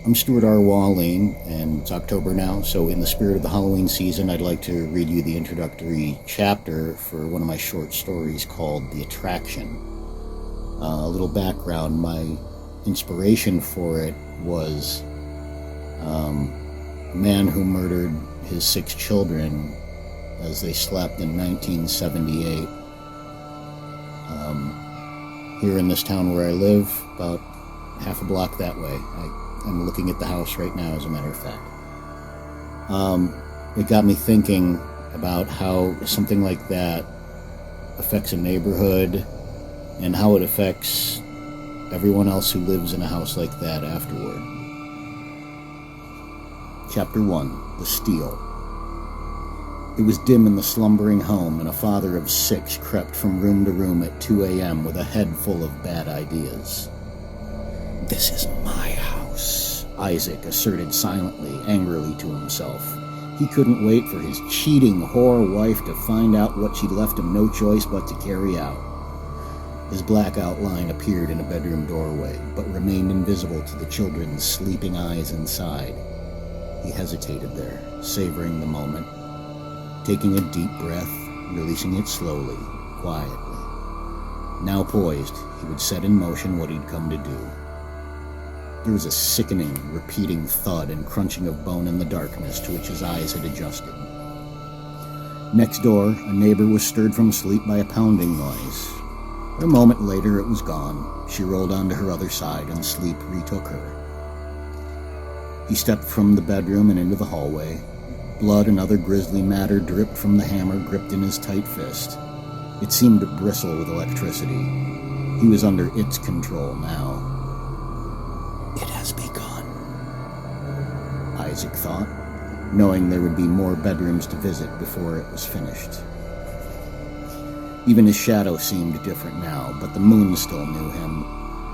I'm Stuart R. Walling, and it's October now, so in the spirit of the Halloween season, I'd like to read you the introductory chapter for one of my short stories called The Attraction. A little background, my inspiration for it was a man who murdered his 6 children as they slept in 1978. Here in this town where I live, about half a block that way. I'm looking at the house right now, as a matter of fact. It got me thinking about how something like that affects a neighborhood and how it affects everyone else who lives in a house like that afterward. Chapter 1. The Steal. It was dim in the slumbering home, and a father of 6 crept from room to room at 2 a.m. with a head full of bad ideas. "This is my house," Isaac asserted silently, angrily to himself. He couldn't wait for his cheating whore wife to find out what she'd left him no choice but to carry out. His black outline appeared in a bedroom doorway, but remained invisible to the children's sleeping eyes inside. He hesitated there, savoring the moment, taking a deep breath, releasing it slowly, quietly. Now poised, he would set in motion what he'd come to do. There was a sickening, repeating thud and crunching of bone in the darkness to which his eyes had adjusted. Next door, a neighbor was stirred from sleep by a pounding noise. A moment later, it was gone. She rolled onto her other side, and sleep retook her. He stepped from the bedroom and into the hallway. Blood and other grisly matter dripped from the hammer gripped in his tight fist. It seemed to bristle with electricity. He was under its control now. "It has begun," Isaac thought, knowing there would be more bedrooms to visit before it was finished. Even his shadow seemed different now, but the moon still knew him.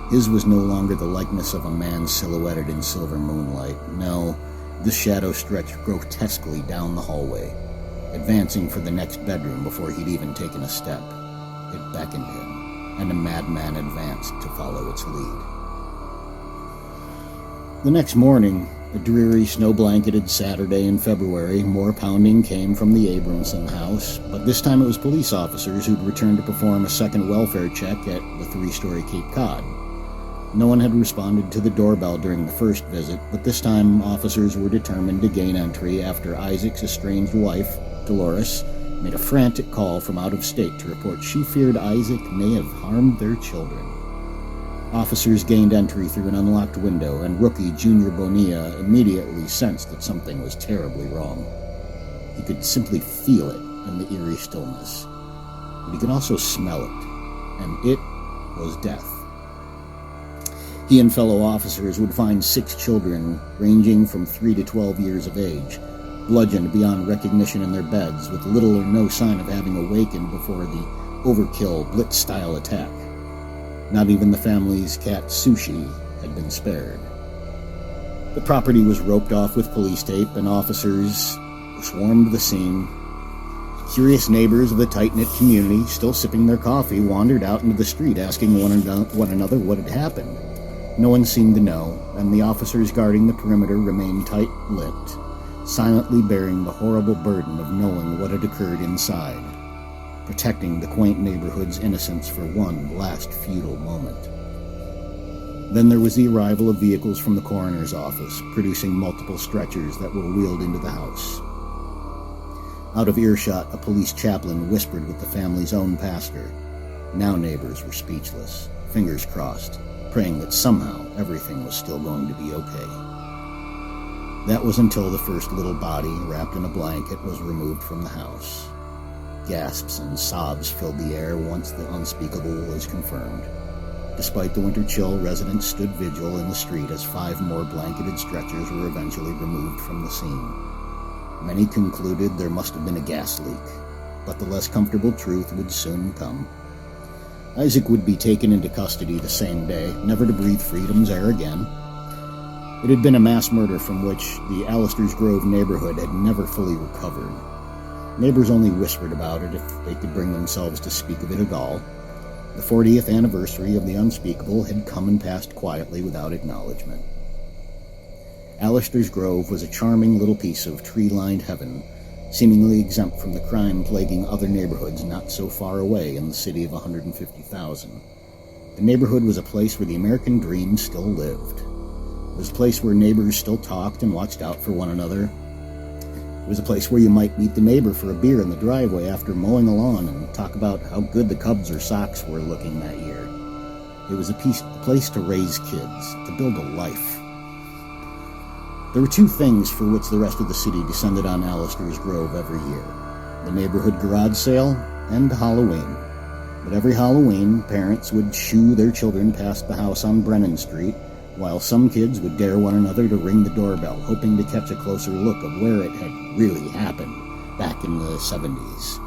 His was no longer the likeness of a man silhouetted in silver moonlight. No, the shadow stretched grotesquely down the hallway, advancing for the next bedroom before he'd even taken a step. It beckoned him, and a madman advanced to follow its lead. The next morning, a dreary, snow-blanketed Saturday in February, more pounding came from the Abramson house, but this time it was police officers who'd returned to perform a second welfare check at the 3-story Cape Cod. No one had responded to the doorbell during the first visit, but this time officers were determined to gain entry after Isaac's estranged wife, Dolores, made a frantic call from out of state to report she feared Isaac may have harmed their children. Officers gained entry through an unlocked window, and rookie Junior Bonilla immediately sensed that something was terribly wrong. He could simply feel it in the eerie stillness, but he could also smell it, and it was death. He and fellow officers would find 6 children, ranging from 3 to 12 years of age, bludgeoned beyond recognition in their beds, with little or no sign of having awakened before the overkill Blitz-style attack. Not even the family's cat Sushi had been spared. The property was roped off with police tape, and officers swarmed the scene. Curious neighbors of the tight-knit community, still sipping their coffee, wandered out into the street asking one another what had happened. No one seemed to know, and the officers guarding the perimeter remained tight-lipped, silently bearing the horrible burden of knowing what had occurred inside, protecting the quaint neighborhood's innocence for one last futile moment. Then there was the arrival of vehicles from the coroner's office, producing multiple stretchers that were wheeled into the house. Out of earshot, a police chaplain whispered with the family's own pastor. Now neighbors were speechless, fingers crossed, praying that somehow everything was still going to be okay. That was until the first little body, wrapped in a blanket, was removed from the house. Gasps and sobs filled the air once the unspeakable was confirmed. Despite the winter chill, residents stood vigil in the street as 5 more blanketed stretchers were eventually removed from the scene. Many concluded there must have been a gas leak, but the less comfortable truth would soon come. Isaac would be taken into custody the same day, never to breathe freedom's air again. It had been a mass murder from which the Allister's Grove neighborhood had never fully recovered. Neighbors only whispered about it if they could bring themselves to speak of it at all. The 40th anniversary of the unspeakable had come and passed quietly without acknowledgement. Alistair's Grove was a charming little piece of tree-lined heaven, seemingly exempt from the crime plaguing other neighborhoods not so far away in the city of 150,000. The neighborhood was a place where the American dream still lived. It was a place where neighbors still talked and watched out for one another. It was a place where you might meet the neighbor for a beer in the driveway after mowing the lawn and talk about how good the Cubs or Sox were looking that year. It was a place to raise kids, to build a life. There were two things for which the rest of the city descended on Alistair's Grove every year: the neighborhood garage sale and Halloween. But every Halloween, parents would shoo their children past the house on Brennan Street, while some kids would dare one another to ring the doorbell, hoping to catch a closer look of where it had really happened back in the 70s.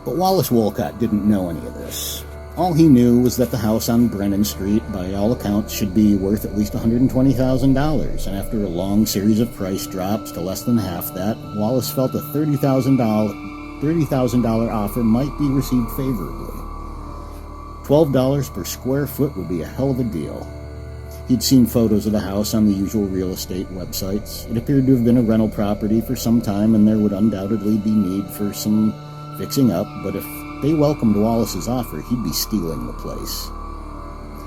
But Wallace Wolcott didn't know any of this. All he knew was that the house on Brennan Street, by all accounts, should be worth at least $120,000, and after a long series of price drops to less than half that, Wallace felt a $30,000 offer might be received favorably. $12 per square foot would be a hell of a deal. He'd seen photos of the house on the usual real estate websites. It appeared to have been a rental property for some time, and there would undoubtedly be need for some fixing up, but if they welcomed Wallace's offer, he'd be stealing the place.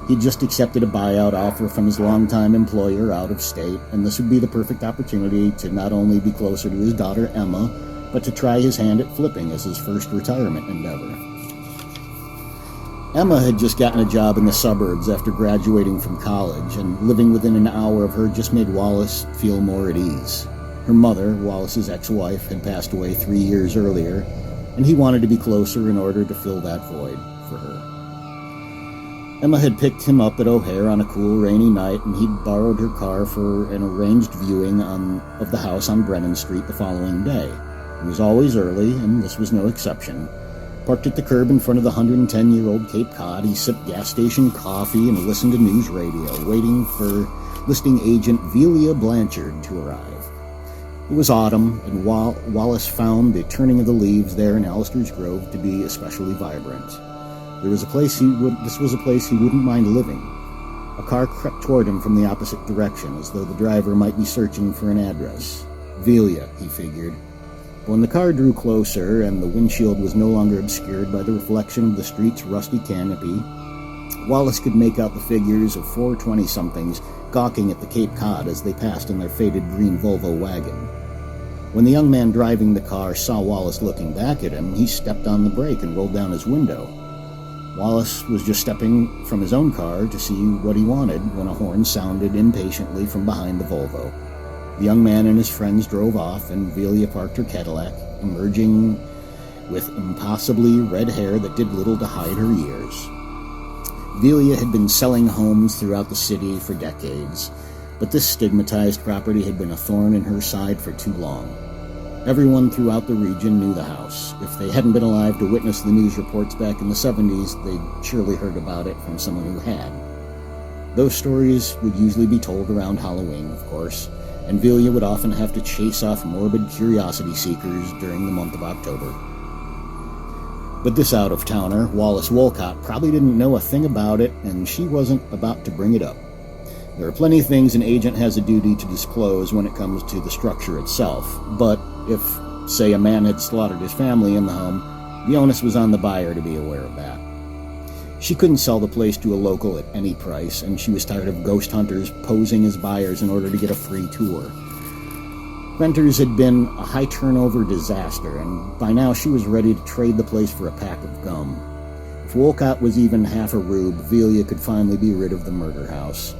He'd just accepted a buyout offer from his longtime employer out of state, and this would be the perfect opportunity to not only be closer to his daughter Emma, but to try his hand at flipping as his first retirement endeavor. Emma had just gotten a job in the suburbs after graduating from college, and living within an hour of her just made Wallace feel more at ease. Her mother, Wallace's ex-wife, had passed away 3 years earlier, and he wanted to be closer in order to fill that void for her. Emma had picked him up at O'Hare on a cool, rainy night, and he'd borrowed her car for an arranged viewing of the house on Brennan Street the following day. He was always early, and this was no exception. Parked at the curb in front of the 110-year-old Cape Cod, he sipped gas station coffee and listened to news radio, waiting for listing agent Velia Blanchard to arrive. It was autumn, and Wallace found the turning of the leaves there in Alistair's Grove to be especially vibrant. This was a place he wouldn't mind living. A car crept toward him from the opposite direction, as though the driver might be searching for an address. Velia, he figured. But when the car drew closer and the windshield was no longer obscured by the reflection of the street's rusty canopy, Wallace could make out the figures of 4 20-somethings gawking at the Cape Cod as they passed in their faded green Volvo wagon. When the young man driving the car saw Wallace looking back at him, he stepped on the brake and rolled down his window. Wallace was just stepping from his own car to see what he wanted when a horn sounded impatiently from behind the Volvo. The young man and his friends drove off, and Velia parked her Cadillac, emerging with impossibly red hair that did little to hide her years. Velia had been selling homes throughout the city for decades, but this stigmatized property had been a thorn in her side for too long. Everyone throughout the region knew the house. If they hadn't been alive to witness the news reports back in the 70s, they'd surely heard about it from someone who had. Those stories would usually be told around Halloween, of course, and Velia would often have to chase off morbid curiosity seekers during the month of October. But this out-of-towner, Wallace Wolcott, probably didn't know a thing about it, and she wasn't about to bring it up. There are plenty of things an agent has a duty to disclose when it comes to the structure itself, but if, say, a man had slaughtered his family in the home, the onus was on the buyer to be aware of that. She couldn't sell the place to a local at any price, and she was tired of ghost hunters posing as buyers in order to get a free tour. Renters had been a high-turnover disaster, and by now she was ready to trade the place for a pack of gum. If Wolcott was even half a rube, Velia could finally be rid of the murder house.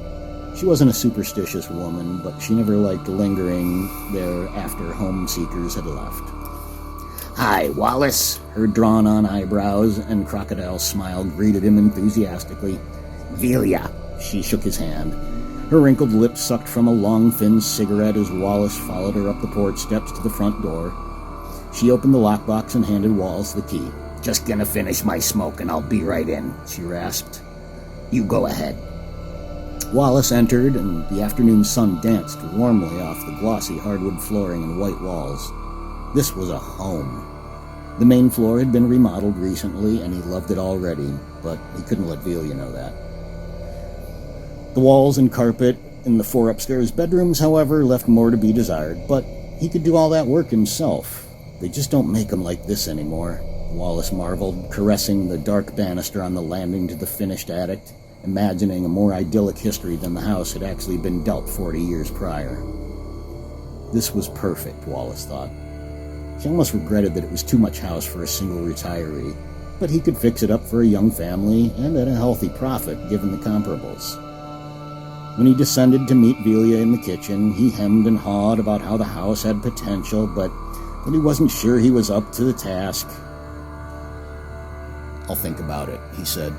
She wasn't a superstitious woman, but she never liked lingering there after home seekers had left. "Hi, Wallace," her drawn-on eyebrows and crocodile smile greeted him enthusiastically. "Velia." She shook his hand. Her wrinkled lips sucked from a long, thin cigarette as Wallace followed her up the porch steps to the front door. She opened the lockbox and handed Wallace the key. "Just gonna finish my smoke and I'll be right in," she rasped. "You go ahead." Wallace entered, and the afternoon sun danced warmly off the glossy hardwood flooring and white walls. This was a home. The main floor had been remodeled recently, and he loved it already, but he couldn't let Velia know that. The walls and carpet in the 4 upstairs bedrooms, however, left more to be desired, but he could do all that work himself. They just don't make them like this anymore, Wallace marveled, caressing the dark banister on the landing to the finished attic, imagining a more idyllic history than the house had actually been dealt 40 years prior. This was perfect, Wallace thought. He almost regretted that it was too much house for a single retiree, but he could fix it up for a young family and at a healthy profit given the comparables. When he descended to meet Velia in the kitchen, he hemmed and hawed about how the house had potential, but that he wasn't sure he was up to the task. "I'll think about it," he said.